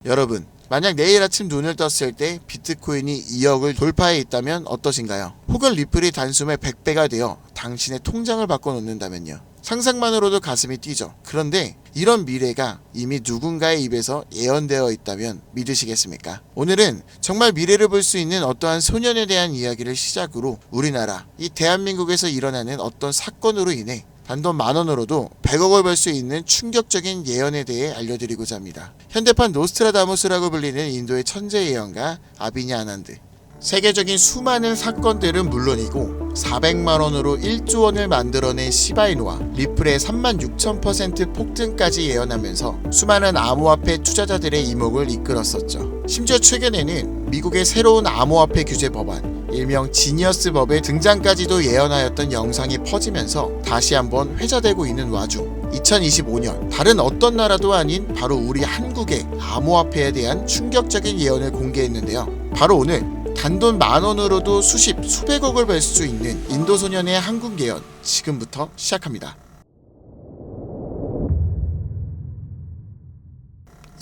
여러분, 만약 내일 아침 눈을 떴을 때 비트코인이 2억을 돌파해 있다면 어떠신가요? 혹은 리플이 단숨에 100배가 되어 당신의 통장을 바꿔놓는다면요. 상상만으로도 가슴이 뛰죠. 그런데 이런 미래가 이미 누군가의 입에서 예언되어 있다면 믿으시겠습니까? 오늘은 정말 미래를 볼 수 있는 어떠한 소년에 대한 이야기를 시작으로 우리나라, 이 대한민국에서 일어나는 어떤 사건으로 인해 단돈 10,000원으로도 100억을 벌 수 있는 충격적인 예언에 대해 알려드리고자 합니다. 현대판 노스트라다무스라고 불리는 인도의 천재 예언가 아비냐 아난드. 세계적인 수많은 사건들은 물론이고 400만원으로 1조 원을 만들어낸 시바이누와 리플의 36,000% 폭등까지 예언하면서 수많은 암호화폐 투자자들의 이목을 이끌었었죠. 심지어 최근에는 미국의 새로운 암호화폐 규제 법안, 일명 지니어스 법의 등장까지도 예언하였던 영상이 퍼지면서 다시 한번 회자되고 있는 와중 2025년 다른 어떤 나라도 아닌 바로 우리 한국의 암호화폐에 대한 충격적인 예언을 공개했는데요. 바로 오늘 단돈 10,000원으로도 수백억을 벌 수 있는 인도 소년의 한국 예언 지금부터 시작합니다.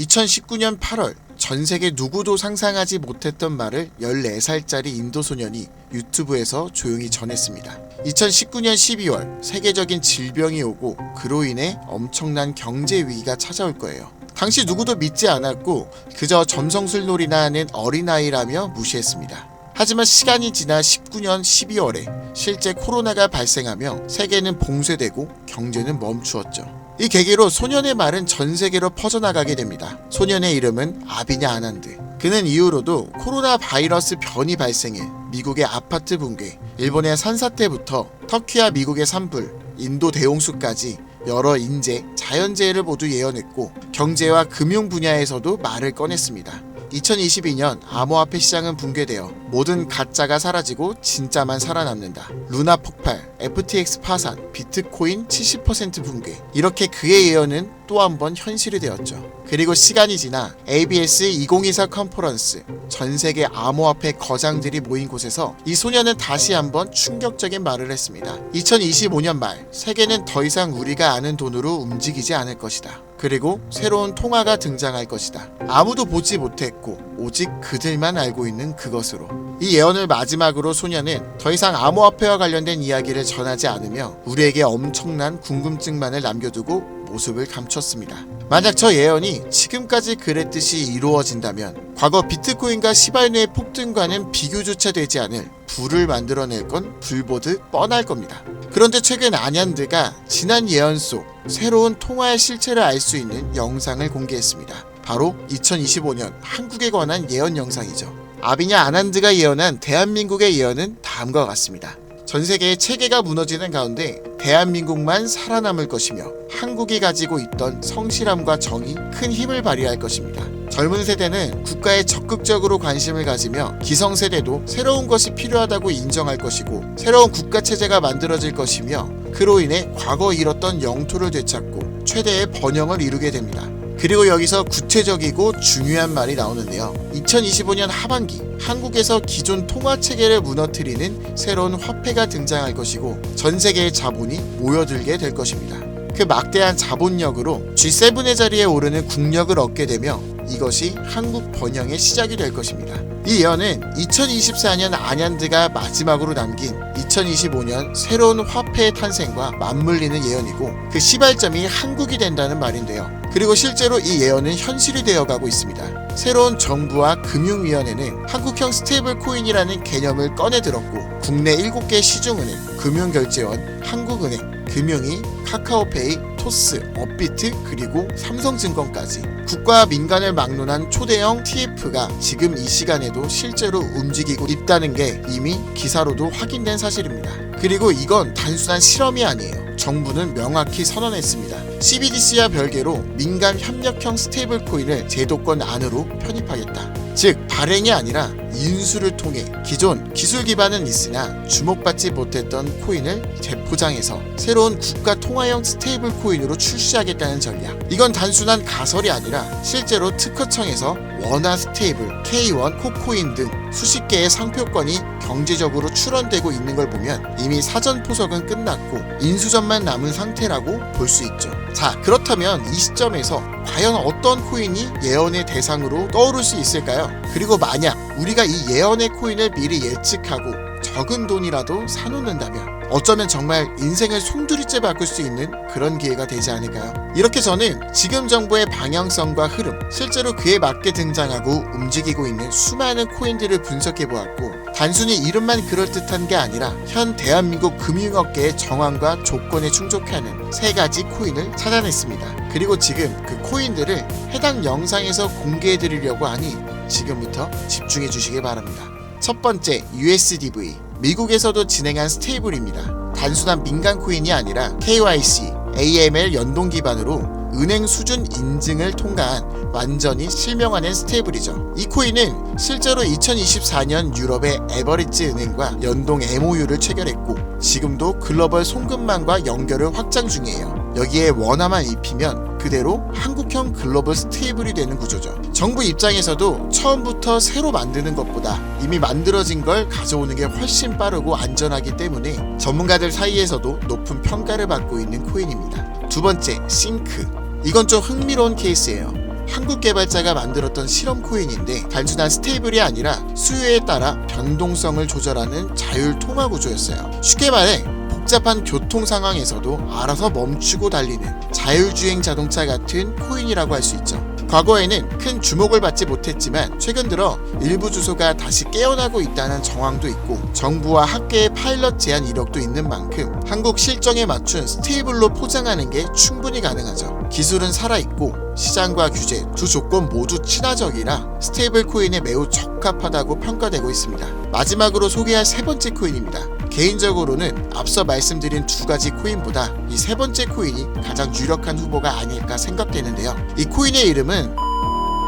2019년 8월 전세계 누구도 상상하지 못했던 말을 14살짜리 인도 소년이 유튜브에서 조용히 전했습니다. 2019년 12월 세계적인 질병이 오고 그로 인해 엄청난 경제 위기가 찾아올 거예요. 당시 누구도 믿지 않았고 그저 점성술놀이나 하는 어린아이라며 무시했습니다. 하지만 시간이 지나 19년 12월에 실제 코로나가 발생하며 세계는 봉쇄되고 경제는 멈추었죠. 이 계기로 소년의 말은 전 세계로 퍼져나가게 됩니다. 소년의 이름은 아비냐 아난드. 그는 이후로도 코로나 바이러스 변이 발생해 미국의 아파트 붕괴, 일본의 산사태부터 터키와 미국의 산불, 인도 대홍수까지 여러 인재, 자연재해를 모두 예언했고 경제와 금융 분야에서도 말을 꺼냈습니다. 2022년 암호화폐 시장은 붕괴되어 모든 가짜가 사라지고 진짜만 살아남는다. 루나 폭발, FTX 파산, 비트코인 70% 붕괴. 이렇게 그의 예언은 또 한 번 현실이 되었죠. 그리고 시간이 지나 ABS 2024 컨퍼런스, 전세계 암호화폐 거장들이 모인 곳에서 이 소년은 다시 한번 충격적인 말을 했습니다. 2025년 말 세계는 더 이상 우리가 아는 돈으로 움직이지 않을 것이다. 그리고 새로운 통화가 등장할 것이다. 아무도 보지 못했고 오직 그들만 알고 있는 그것으로. 이 예언을 마지막으로 소년은 더 이상 암호화폐와 관련된 이야기를 전하지 않으며 우리에게 엄청난 궁금증만을 남겨두고 모습을 감췄습니다. 만약 저 예언이 지금까지 그랬듯이 이루어진다면 과거 비트코인과 시바이누의 폭등과는 비교조차 되지 않을 부를 만들어낼 건 불보듯 뻔할 겁니다. 그런데 최근 아난드가 지난 예언 속 새로운 통화의 실체를 알 수 있는 영상을 공개했습니다. 바로 2025년 한국에 관한 예언 영상이죠. 아비냐 아난드가 예언한 대한민국의 예언은 다음과 같습니다. 전 세계의 체계가 무너지는 가운데 대한민국만 살아남을 것이며 한국이 가지고 있던 성실함과 정이 큰 힘을 발휘할 것입니다. 젊은 세대는 국가에 적극적으로 관심을 가지며 기성세대도 새로운 것이 필요하다고 인정할 것이고 새로운 국가체제가 만들어질 것이며 그로 인해 과거 잃었던 영토를 되찾고 최대의 번영을 이루게 됩니다. 그리고 여기서 구체적이고 중요한 말이 나오는데요. 2025년 하반기 한국에서 기존 통화체계를 무너뜨리는 새로운 화폐가 등장할 것이고 전 세계의 자본이 모여들게 될 것입니다. 그 막대한 자본력으로 G7의 자리에 오르는 국력을 얻게 되며 이것이 한국 번영의 시작이 될 것입니다. 이 예언은 2024년 아난드가 마지막으로 남긴 2025년 새로운 화폐의 탄생과 맞물리는 예언이고 그 시발점이 한국이 된다는 말인데요. 그리고 실제로 이 예언은 현실이 되어가고 있습니다. 새로운 정부와 금융위원회는 한국형 스테이블 코인이라는 개념을 꺼내들었고 국내 7개 시중은행, 금융결제원, 한국은행, 금융위, 카카오페이, 토스, 업비트 그리고 삼성증권까지 국가와 민간을 막론한 초대형 TF가 지금 이 시간에도 실제로 움직이고 있다는 게 이미 기사로도 확인된 사실입니다. 그리고 이건 단순한 실험이 아니에요. 정부는 명확히 선언했습니다. CBDC와 별개로 민간 협력형 스테이블 코인을 제도권 안으로 편입하겠다. 즉 발행이 아니라 인수를 통해 기존 기술 기반은 있으나 주목받지 못했던 코인을 재포장해서 새로운 국가 통화형 스테이블 코인으로 출시하겠다는 전략. 이건 단순한 가설이 아니라 실제로 특허청에서 원화 스테이블, K1, 코코인 등 수십 개의 상표권이 경제적으로 출원되고 있는 걸 보면 이미 사전 포석은 끝났고 인수전만 남은 상태라고 볼 수 있죠. 자, 그렇다면 이 시점에서 과연 어떤 코인이 예언의 대상으로 떠오를 수 있을까요? 그리고 만약 우리가 이 예언의 코인을 미리 예측하고 적은 돈이라도 사놓는다면 어쩌면 정말 인생을 송두리째 바꿀 수 있는 그런 기회가 되지 않을까요? 이렇게 저는 지금 정부의 방향성과 흐름, 실제로 그에 맞게 등장하고 움직이고 있는 수많은 코인들을 분석해보았고 단순히 이름만 그럴듯한 게 아니라 현 대한민국 금융업계의 정황과 조건에 충족하는 3가지 코인을 찾아냈습니다. 그리고 지금 그 코인들을 해당 영상에서 공개해드리려고 하니 지금부터 집중해 주시기 바랍니다. 첫 번째, USDV. 미국에서도 진행한 스테이블입니다. 단순한 민간 코인이 아니라 KYC, AML 연동 기반으로 은행 수준 인증을 통과한 완전히 실명화된 스테이블이죠. 이 코인은 실제로 2024년 유럽의 에버리지 은행과 연동 MOU를 체결했고 지금도 글로벌 송금망과 연결을 확장 중이에요. 여기에 원화만 입히면 그대로 한국형 글로벌 스테이블이 되는 구조죠. 정부 입장에서도 처음부터 새로 만드는 것보다 이미 만들어진 걸 가져오는 게 훨씬 빠르고 안전하기 때문에 전문가들 사이에서도 높은 평가를 받고 있는 코인입니다. 두 번째, 싱크. 이건 좀 흥미로운 케이스예요. 한국 개발자가 만들었던 실험 코인인데 단순한 스테이블이 아니라 수요에 따라 변동성을 조절하는 자율 통화 구조였어요. 쉽게 말해 복잡한 교통 상황에서도 알아서 멈추고 달리는 자율주행 자동차 같은 코인이라고 할 수 있죠. 과거에는 큰 주목을 받지 못했지만 최근 들어 일부 주소가 다시 깨어나고 있다는 정황도 있고 정부와 학계의 파일럿 제안 이력도 있는 만큼 한국 실정에 맞춘 스테이블로 포장하는 게 충분히 가능하죠. 기술은 살아있고 시장과 규제 두 조건 모두 친화적이라 스테이블 코인에 매우 적합하다고 평가되고 있습니다. 마지막으로 소개할 3번째 코인입니다. 개인적으로는 앞서 말씀드린 2가지 코인보다 이 3번째 코인이 가장 유력한 후보가 아닐까 생각되는데요. 이 코인의 이름은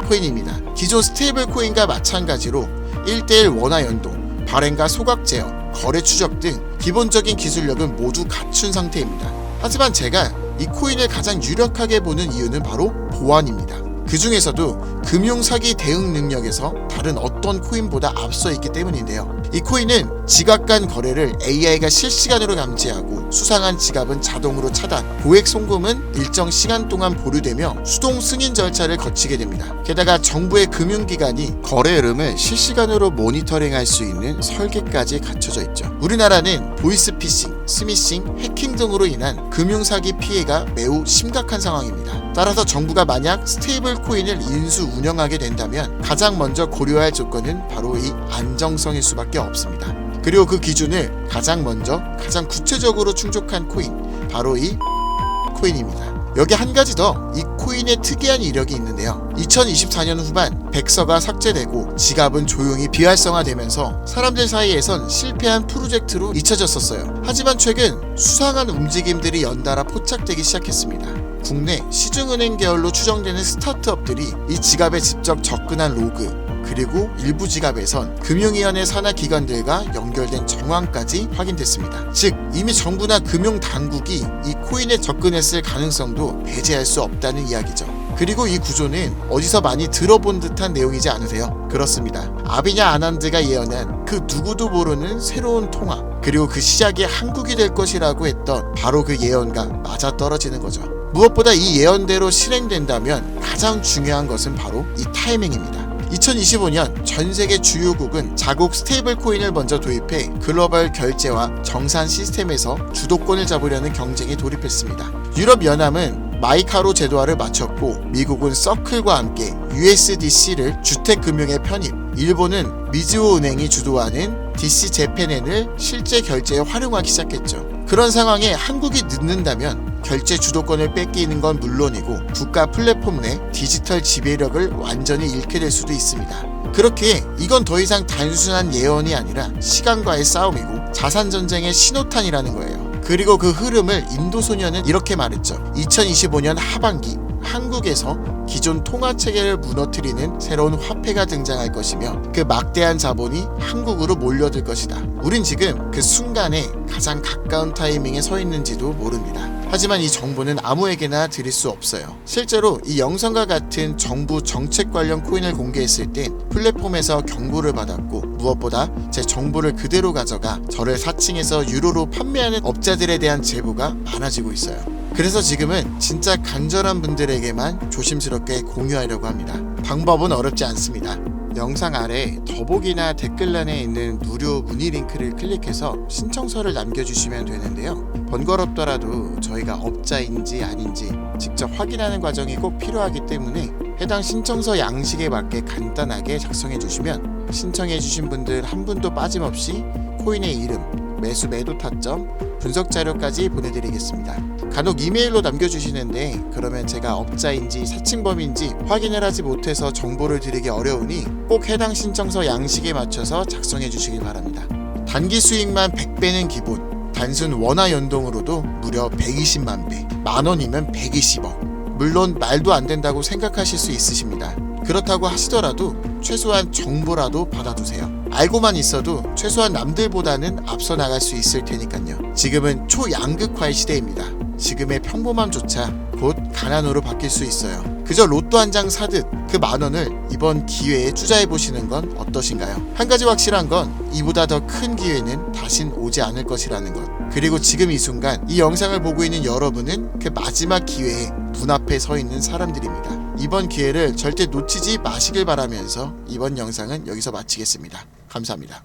코인입니다. 기존 스테이블 코인과 마찬가지로 1:1 원화 연동, 발행과 소각 제어, 거래 추적 등 기본적인 기술력은 모두 갖춘 상태입니다. 하지만 제가 이 코인을 가장 유력하게 보는 이유는 바로 보안입니다. 그 중에서도 금융사기 대응 능력에서 다른 어떤 코인보다 앞서 있기 때문인데요. 이 코인은 지갑 간 거래를 AI가 실시간으로 감지하고 수상한 지갑은 자동으로 차단, 고액 송금은 일정 시간 동안 보류되며 수동 승인 절차를 거치게 됩니다. 게다가 정부의 금융기관이 거래 흐름을 실시간으로 모니터링할 수 있는 설계까지 갖춰져 있죠. 우리나라는 보이스피싱, 스미싱, 해킹 등으로 인한 금융사기 피해가 매우 심각한 상황입니다. 따라서 정부가 만약 스테이블 코인을 인수 운영하게 된다면 가장 먼저 고려할 조건은 바로 이 안정성일 수밖에 없습니다. 그리고 그 기준을 가장 구체적으로 충족한 코인, 바로 이 코인입니다. 여기 한 가지 더 이 코인의 특이한 이력이 있는데요. 2024년 후반 백서가 삭제되고 지갑은 조용히 비활성화되면서 사람들 사이에선 실패한 프로젝트로 잊혀졌었어요. 하지만 최근 수상한 움직임들이 연달아 포착되기 시작했습니다. 국내 시중은행 계열로 추정되는 스타트업들이 이 지갑에 직접 접근한 로그, 그리고 일부 지갑에선 금융위원회 산하 기관들과 연결된 정황까지 확인됐습니다. 즉 이미 정부나 금융당국이 이 코인에 접근했을 가능성도 배제할 수 없다는 이야기죠. 그리고 이 구조는 어디서 많이 들어본 듯한 내용이지 않으세요? 그렇습니다. 아비냐 아난드가 예언한 그 누구도 모르는 새로운 통화, 그리고 그 시작이 한국이 될 것이라고 했던 바로 그 예언과 맞아떨어지는 거죠. 무엇보다 이 예언대로 실행된다면 가장 중요한 것은 바로 이 타이밍입니다. 2025년 전 세계 주요국은 자국 스테이블 코인을 먼저 도입해 글로벌 결제와 정산 시스템에서 주도권을 잡으려는 경쟁에 돌입했습니다. 유럽연합은 마이카로 제도화를 마쳤고 미국은 서클과 함께 USDC를 주택금융에 편입, 일본은 미즈호 은행이 주도하는 DC 재팬엔을 실제 결제에 활용하기 시작했죠. 그런 상황에 한국이 늦는다면 결제 주도권을 뺏기는 건 물론이고 국가 플랫폼 내 디지털 지배력을 완전히 잃게 될 수도 있습니다. 그렇게 이건 더 이상 단순한 예언이 아니라 시간과의 싸움이고 자산전쟁의 신호탄이라는 거예요. 그리고 그 흐름을 인도소년은 이렇게 말했죠. 2025년 하반기 한국에서 기존 통화 체계를 무너뜨리는 새로운 화폐가 등장할 것이며 그 막대한 자본이 한국으로 몰려들 것이다. 우린 지금 그 순간에 가장 가까운 타이밍에 서 있는지도 모릅니다. 하지만 이 정보는 아무에게나 드릴 수 없어요. 실제로 이 영상과 같은 정부 정책 관련 코인을 공개했을 땐 플랫폼에서 경고를 받았고, 무엇보다 제 정보를 그대로 가져가 저를 사칭해서 유로로 판매하는 업자들에 대한 제보가 많아지고 있어요. 그래서 지금은 진짜 간절한 분들에게만 조심스럽게 공유하려고 합니다. 방법은 어렵지 않습니다. 영상 아래 더보기나 댓글란에 있는 무료 문의 링크를 클릭해서 신청서를 남겨주시면 되는데요. 번거롭더라도 저희가 업자인지 아닌지 직접 확인하는 과정이 꼭 필요하기 때문에 해당 신청서 양식에 맞게 간단하게 작성해 주시면 신청해 주신 분들 한 분도 빠짐없이 코인의 이름, 매수 매도 타점, 분석 자료까지 보내드리겠습니다. 간혹 이메일로 남겨주시는데 그러면 제가 업자인지 사칭범인지 확인을 하지 못해서 정보를 드리기 어려우니 꼭 해당 신청서 양식에 맞춰서 작성해 주시기 바랍니다. 단기 수익만 100배는 기본, 단순 원화 연동으로도 무려 120만 배, 만원이면 120억. 물론 말도 안 된다고 생각하실 수 있으십니다. 그렇다고 하시더라도 최소한 정보라도 받아두세요. 알고만 있어도 최소한 남들보다는 앞서 나갈 수 있을 테니까요. 지금은 초양극화의 시대입니다. 지금의 평범함조차 곧 가난으로 바뀔 수 있어요. 그저 로또 한 장 사듯 그 만원을 이번 기회에 투자해보시는 건 어떠신가요? 한 가지 확실한 건 이보다 더 큰 기회는 다신 오지 않을 것이라는 것. 그리고 지금 이 순간 이 영상을 보고 있는 여러분은 그 마지막 기회에 문 앞에 서 있는 사람들입니다. 이번 기회를 절대 놓치지 마시길 바라면서 이번 영상은 여기서 마치겠습니다. 감사합니다.